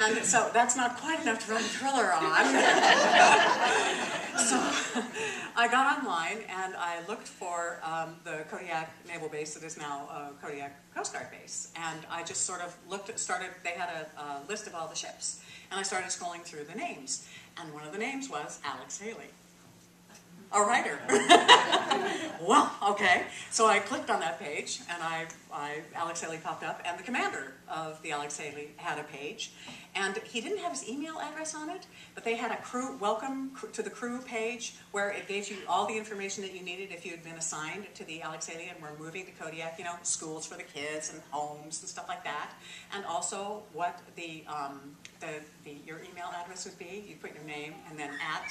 And so that's not quite enough to run a thriller on. So I got online and I looked for the Kodiak Naval Base that is now Kodiak Coast Guard Base. And I just sort of they had a list of all the ships. And I started scrolling through the names. And one of the names was Alex Haley, a writer. Well, okay. So I clicked on that page, and Alex Haley popped up, and the commander of the Alex Haley had a page. And he didn't have his email address on it, but they had a welcome to the crew page where it gave you all the information that you needed if you had been assigned to the Alex Haley and were moving to Kodiak, you know, schools for the kids and homes and stuff like that. And also what your email address would be. You put your name and then at,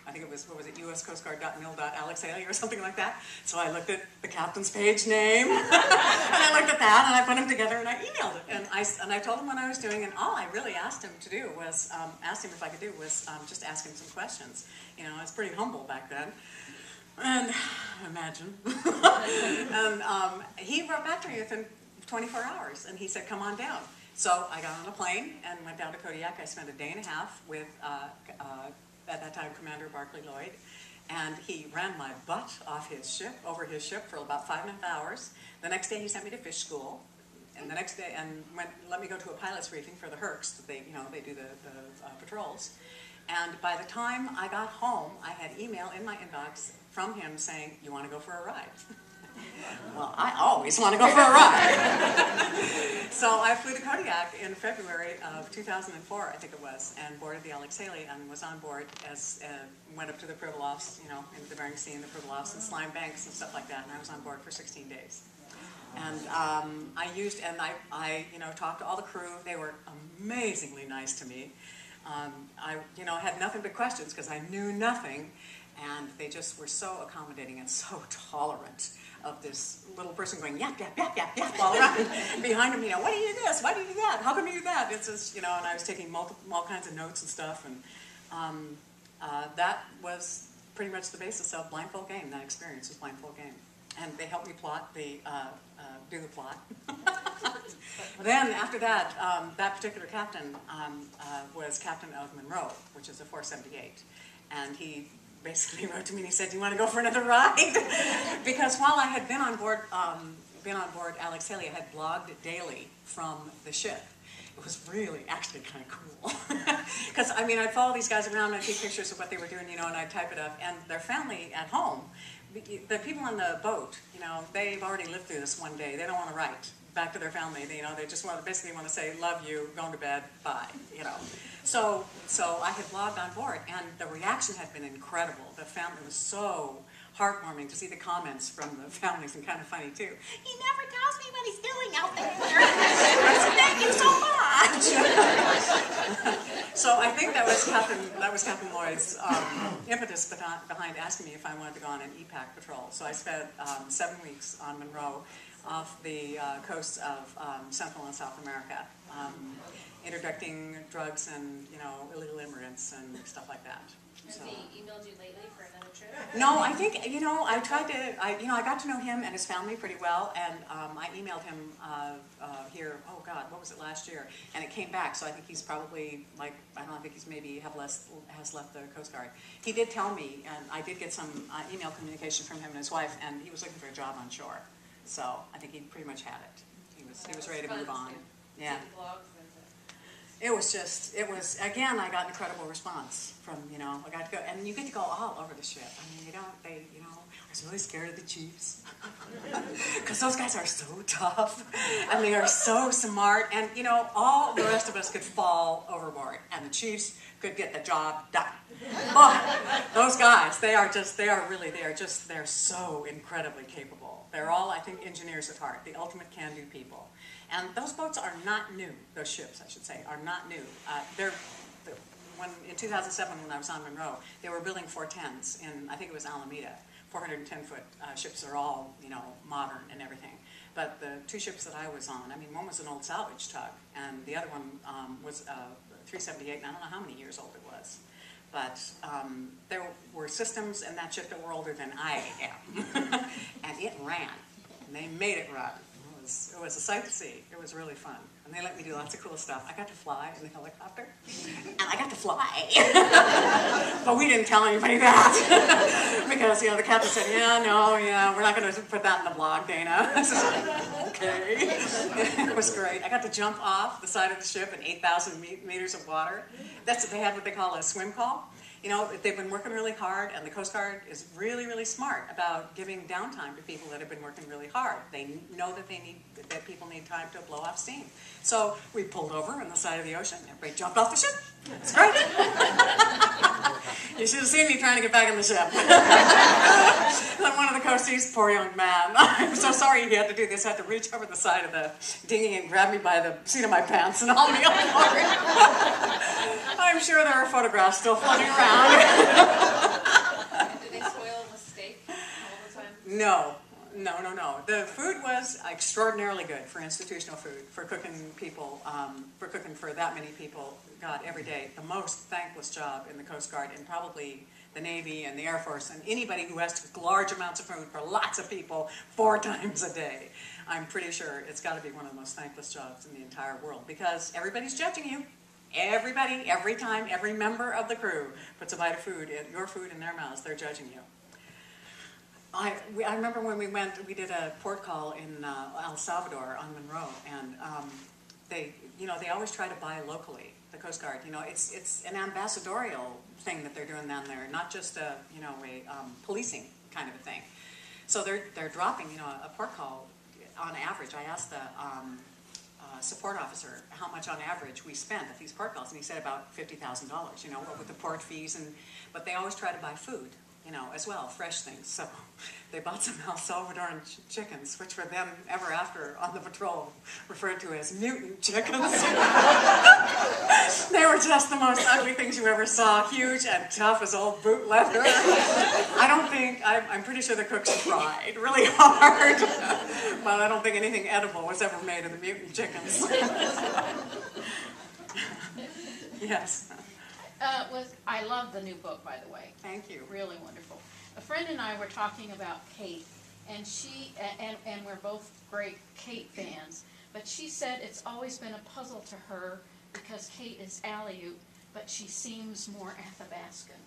I think it was, uscoastguard.mil.alexhaley or something like that. So I looked at the captain's page name, and I looked at that, and I put them together, and I emailed it. And I told him what I was doing, and all I really asked him to do was, asked him if I could do was just ask him some questions. You know, I was pretty humble back then. And imagine. And he wrote back to me within 24 hours, and he said, come on down. So I got on a plane and went down to Kodiak. I spent a day and a half with, at that time, Commander Barclay Lloyd. And he ran my butt over his ship for about 5.5 hours. The next day he sent me to fish school. And the next day, let me go to a pilot's briefing for the Hercs, that they do the patrols. And by the time I got home, I had email in my inbox from him saying, you want to go for a ride? Well, I always want to go for a ride. So I flew to Kodiak in February of 2004, I think it was, and boarded the Alex Haley and was on board went up to the Pribilofs, you know, into the Bering Sea and the Pribilofs and Slime Banks and stuff like that, and I was on board for 16 days. And I talked to all the crew. They were amazingly nice to me. I had nothing but questions because I knew nothing, and they just were so accommodating and so tolerant of this little person going yap, yap, yap, yap, yap all around behind him, why do you do this? Why do you do that? How come you do that? It's just, and I was taking all kinds of notes and stuff, and that was pretty much the basis of Blindfold Game. That experience was Blindfold Game. And they helped me do the plot. Then after that, that particular captain was captain of Monroe, which is a 478. And he basically wrote to me and he said, do you want to go for another ride? Because while I had been on board Alex Haley, I had blogged daily from the ship. It was really actually kind of cool. Because, I'd follow these guys around and I'd take pictures of what they were doing, and I'd type it up. And their family at home, the people on the boat, they've already lived through this one day. They don't want to write back to their family. They just basically want to say, love you, going to bed, bye, So I had blogged on board, and the reaction had been incredible. The family was so heartwarming to see the comments from the families, and kind of funny too. He never tells me what he's doing out there. I said, thank you so much. So I think that was Captain Lloyd's impetus behind asking me if I wanted to go on an EPAC patrol. So I spent 7 weeks on Monroe off the coasts of Central and South America, interdicting drugs and illegal immigrants and stuff like that. Has he emailed you lately for another trip? No, I think, I tried to, I got to know him and his family pretty well, and I emailed him here, oh God, what was it, last year? And it came back, so I think he's probably, I think he's maybe has left the Coast Guard. He did tell me, and I did get some email communication from him and his wife, and he was looking for a job on shore. So I think he pretty much had it. He was ready to move on. Yeah. It was again, I got an incredible response from, I got to go, and you get to go all over the ship. I was really scared of the chiefs. Because those guys are so tough, and they are so smart, and, all the rest of us could fall overboard, and the chiefs could get the job done. But those guys, they're so incredibly capable. They're all, I think, engineers at heart, the ultimate can-do people. And those boats are not new. Those ships, I should say, are not new. In 2007, when I was on Monroe, they were building 410s in, I think it was Alameda. 410-foot ships are all, modern and everything. But the two ships that I was on, one was an old salvage tug, and the other one was a 378, and I don't know how many years old it was. But there were systems in that ship that were older than I am. And it ran. And they made it run. was a sight to see. It was really fun. And they let me do lots of cool stuff. I got to fly in the helicopter. And I got to fly. But we didn't tell anybody that. Because, you know, the captain said, we're not going to put that in the blog, Dana. I said, okay. It was great. I got to jump off the side of the ship in 8,000 meters of water. They had what they call a swim call. You know, they've been working really hard, and the Coast Guard is really, really smart about giving downtime to people that have been working really hard. They know that people need time to blow off steam. So we pulled over on the side of the ocean. Everybody jumped off the ship. It's great. You should have seen me trying to get back in the ship. I'm one of the coasties, poor young man. I'm so sorry he had to do this. I had to reach over the side of the dinghy and grab me by the seat of my pants and haul me on board. I'm sure there are photographs still floating around. Do they spoil the steak all the time? No. The food was extraordinarily good for institutional food, for cooking for that many people, God, every day. The most thankless job in the Coast Guard, and probably the Navy and the Air Force, and anybody who has to cook large amounts of food for lots of people 4 times a day. I'm pretty sure it's got to be one of the most thankless jobs in the entire world, because everybody's judging you. Everybody, every time, every member of the crew puts a bite of your food in their mouths, they're judging you. I remember when we did a port call in El Salvador on Monroe, and they always try to buy locally, the Coast Guard. You know, it's an ambassadorial thing that they're doing down there, not just a policing kind of a thing. So they're dropping, a port call on average. I asked the support officer how much on average we spent at these port calls, and he said about $50,000. What with the port fees, but they always try to buy food, as well, fresh things. So they bought some El Salvadoran chickens, which were then ever after on the patrol referred to as mutant chickens. They were just the most ugly things you ever saw, huge and tough as old boot leather. I'm pretty sure the cooks tried really hard, but I don't think anything edible was ever made of the mutant chickens. Yes. I love the new book, by the way. Thank you. Really wonderful. A friend and I were talking about Kate, and she and we're both great Kate fans. But she said it's always been a puzzle to her because Kate is Aleut, but she seems more Athabascan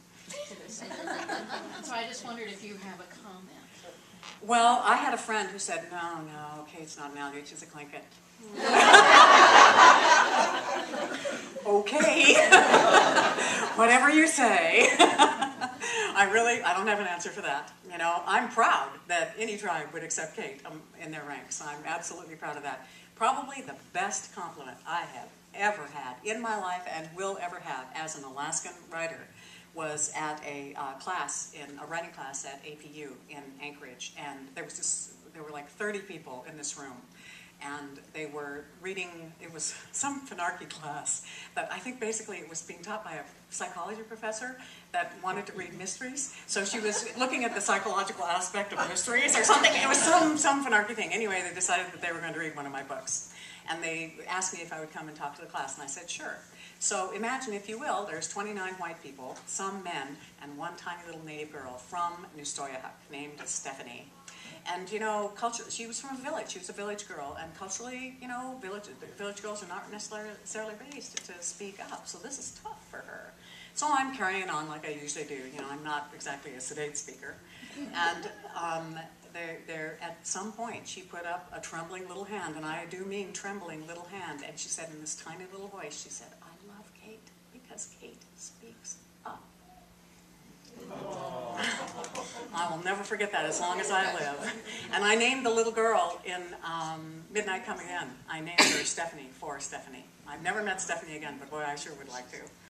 to this. So I just wondered if you have a comment. Well, I had a friend who said, no, Kate's not an Aleut, she's a Tlingit. Okay. Whatever you say. I don't have an answer for that. I'm proud that any tribe would accept Kate in their ranks. I'm absolutely proud of that. Probably the best compliment I have ever had in my life and will ever have as an Alaskan writer was at a writing class at APU in Anchorage, and there were like 30 people in this room. And they were reading, it was some Finarchy class that I think basically it was being taught by a psychology professor that wanted to read mysteries. So she was looking at the psychological aspect of mysteries or something. It was some Finarchy thing. Anyway, they decided that they were going to read one of my books. And they asked me if I would come and talk to the class, and I said, sure. So imagine, if you will, there's 29 white people, some men, and one tiny little native girl from Nustoyahuk named Stephanie. And, she was from a village. She was a village girl. And culturally, village girls are not necessarily raised to speak up. So this is tough for her. So I'm carrying on like I usually do. I'm not exactly a sedate speaker. And there, at some point, she put up a trembling little hand. And I do mean trembling little hand. And she said in this tiny little voice, she said, I love Kate because Kate speaks up. I will never forget that as long as I live. And I named the little girl in Midnight Coming In. I named her Stephanie for Stephanie. I've never met Stephanie again, but boy, I sure would like to.